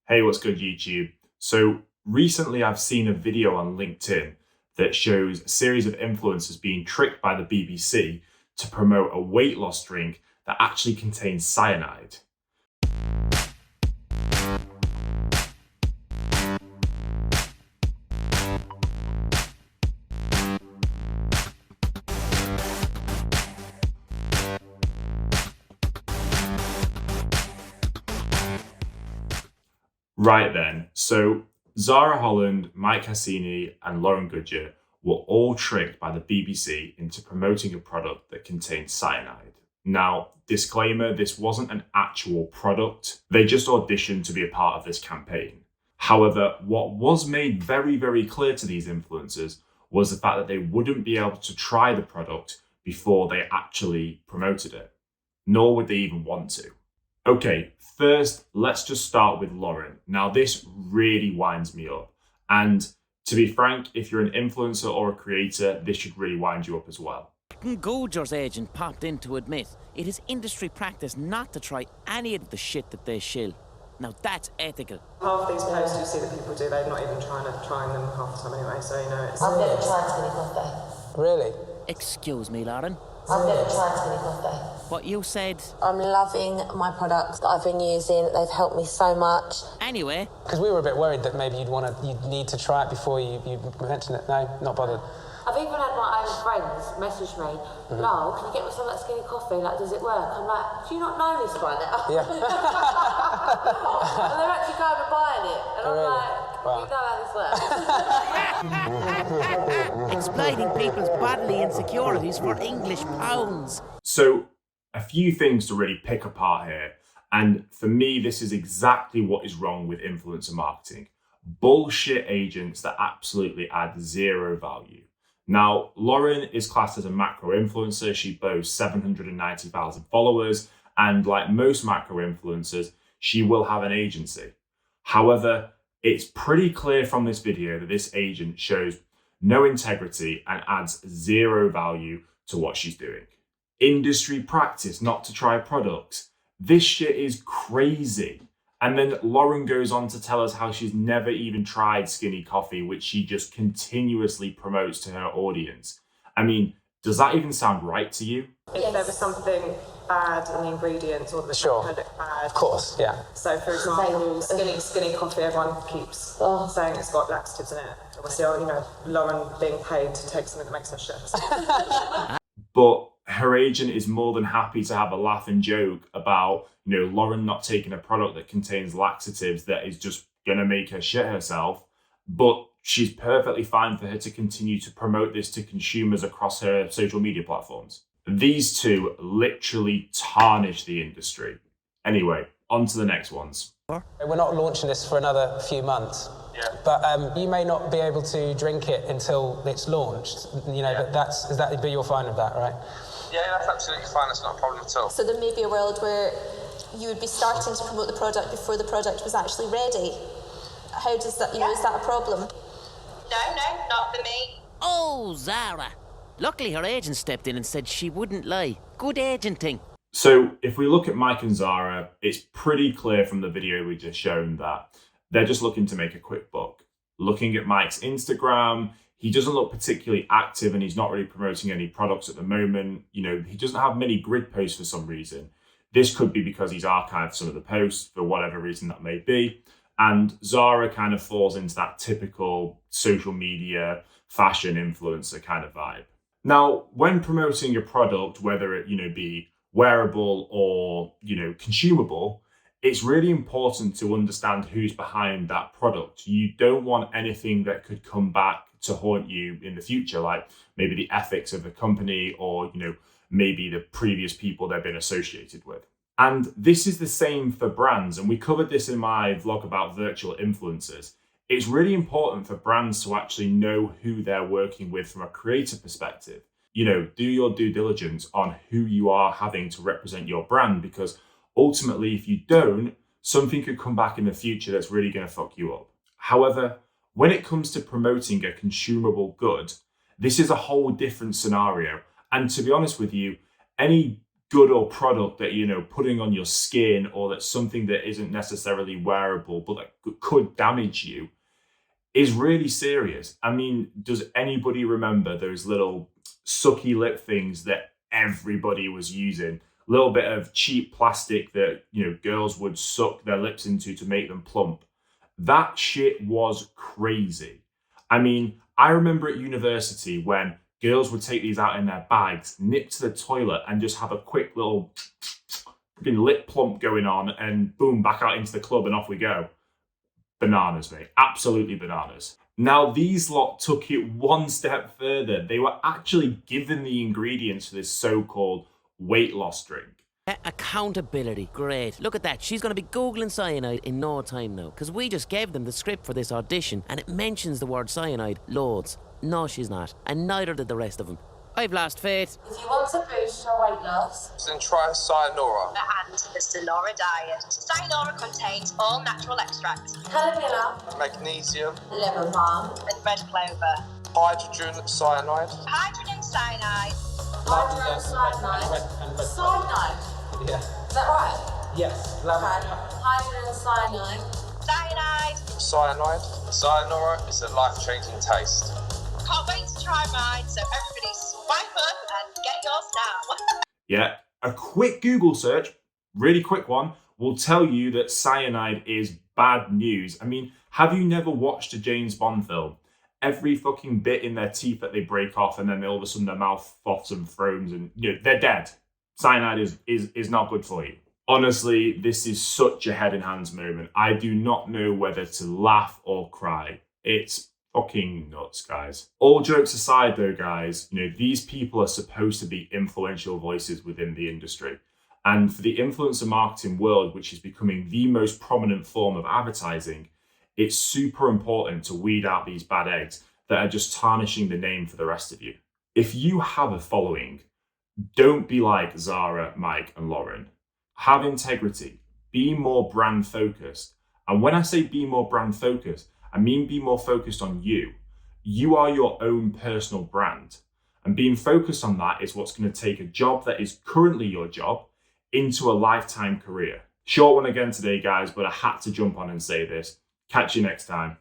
Hey, what's good, YouTube? So recently I've seen a video on LinkedIn that shows a series of influencers being tricked by the BBC to promote a weight loss drink that actually contains cyanide. Right then, so Zara Holland, Mike Hassini, and Lauren Goodger were all tricked by the BBC into promoting a product that contained cyanide. Now, disclaimer, this wasn't an actual product. They just auditioned to be a part of this campaign. However, what was made very, very clear to these influencers was the fact that they wouldn't be able to try the product before they actually promoted it, nor would they even want to. Okay, first, let's just start with Lauren. Now, this really winds me up. And to be frank, if you're an influencer or a creator, this should really wind you up as well. Goodger's agent popped in to admit it is industry practice not to try any of the shit that they shill. Now that's ethical. Half these posts you see that people do, they're not even trying them half the time anyway, so you know it's... I've never tried skinny coffee. Really? Excuse me, Lauren. I've never tried skinny coffee. What you said? I'm loving my products that I've been using. They've helped me so much. Anyway. Because we were a bit worried that maybe you'd need to try it before you mention it. No, not bothered. I've even had my own friends message me, Noel, can you get me some of that skinny coffee? Like, does it work? I'm like, do you not know this by now? Yeah. And they're actually going and buying it. And I'm Really? like, Wow. you know how this works. Exploiting people's bodily insecurities for English pounds. So, a few things to really pick apart here. And for me, this is exactly what is wrong with influencer marketing. Bullshit agents that absolutely add zero value. Now, Lauren is classed as a macro influencer. She boasts 790,000 followers. And like most macro influencers, she will have an agency. However, it's pretty clear from this video that this agent shows no integrity and adds zero value to what she's doing. Industry practice not to try products. This shit is crazy. And then Lauren goes on to tell us how she's never even tried skinny coffee, which she just continuously promotes to her audience. I mean, does that even sound right to you? If there was something bad in the ingredients or the Sure. look bad. Of course, yeah. So for example, skinny coffee, everyone keeps saying it's got laxatives in it. Obviously, you know, Lauren being paid to take something that makes her shit. But her agent is more than happy to have a laugh and joke about, you know, Lauren not taking a product that contains laxatives that is just gonna make her shit herself. But she's perfectly fine for her to continue to promote this to consumers across her social media platforms. These two literally tarnish the industry. Anyway, on to the next ones. We're not launching this for another few months. Yeah. But you may not be able to drink it until it's launched. You know, but you're fine with that, right? Yeah, that's absolutely fine. That's not a problem at all. So there may be a world where you would be starting to promote the product before the product was actually ready. How does that, is that a problem? No, not for me. Oh, Zara. Luckily her agent stepped in and said she wouldn't lie. Good agenting. So if we look at Mike and Zara, it's pretty clear from the video we just shown that they're just looking to make a quick buck. Looking at Mike's Instagram, he doesn't look particularly active and he's not really promoting any products at the moment. You know, he doesn't have many grid posts for some reason. This could be because he's archived some of the posts for whatever reason that may be. And Zara kind of falls into that typical social media fashion influencer kind of vibe. Now, when promoting a product, whether it, be wearable or, consumable, it's really important to understand who's behind that product. You don't want anything that could come back to haunt you in the future, like maybe the ethics of the company or, maybe the previous people they've been associated with. And this is the same for brands. And we covered this in my vlog about virtual influencers. It's really important for brands to actually know who they're working with from a creative perspective. Do your due diligence on who you are having to represent your brand, because ultimately, if you don't, something could come back in the future that's really going to fuck you up. However, when it comes to promoting a consumable good, this is a whole different scenario. And to be honest with you, any good or product that, you know, putting on your skin, or that's something that isn't necessarily wearable, but that could damage you, is really serious. I mean, does anybody remember those little sucky lip things that everybody was using? A little bit of cheap plastic that, you know, girls would suck their lips into to make them plump. That shit was crazy. I mean, I remember at university when girls would take these out in their bags, nip to the toilet, and just have a quick little lip plump going on, and boom, back out into the club, and off we go. Bananas, mate. Absolutely bananas. Now, these lot took it one step further. They were actually given the ingredients for this so-called weight loss drink. Accountability, great. Look at that, she's going to be Googling cyanide in no time now, because we just gave them the script for this audition and it mentions the word cyanide loads. No, she's not, and neither did the rest of them. I've lost faith. If you want to boost your weight loss, Then try cyanura. And the Sonora diet. Cyanura contains all natural extracts calipilla, Magnesium. lemon balm, and red clover. Hydrogen cyanide. Hydrogen cyanide. hydrogen cyanide. Cyanide? Yeah. Is that right? Yes. Okay. Hydrogen cyanide. Cyanide. Cyanide. Cyanura is a life-changing taste. Can't wait to try mine, so everybody swipe up and get yours now. Yeah, a quick Google search, really quick one, will tell you that cyanide is bad news. I mean, have you never watched a James Bond film? Every fucking bit in their teeth that they break off, and then all of a sudden their mouth froths and foams, and you know, they're dead. Cyanide is not good for you. Honestly, this is such a head in hands moment. I do not know whether to laugh or cry. It's fucking nuts, guys. All jokes aside though, guys, you know, these people are supposed to be influential voices within the industry. And for the influencer marketing world, which is becoming the most prominent form of advertising, it's super important to weed out these bad eggs that are just tarnishing the name for the rest of you. If you have a following, don't be like Zara, Mike, and Lauren. Have integrity. Be more brand focused. And when I say be more brand focused, I mean be more focused on you. You are your own personal brand. And being focused on that is what's going to take a job that is currently your job into a lifetime career. Short one again today, guys, but I had to jump on and say this. Catch you next time.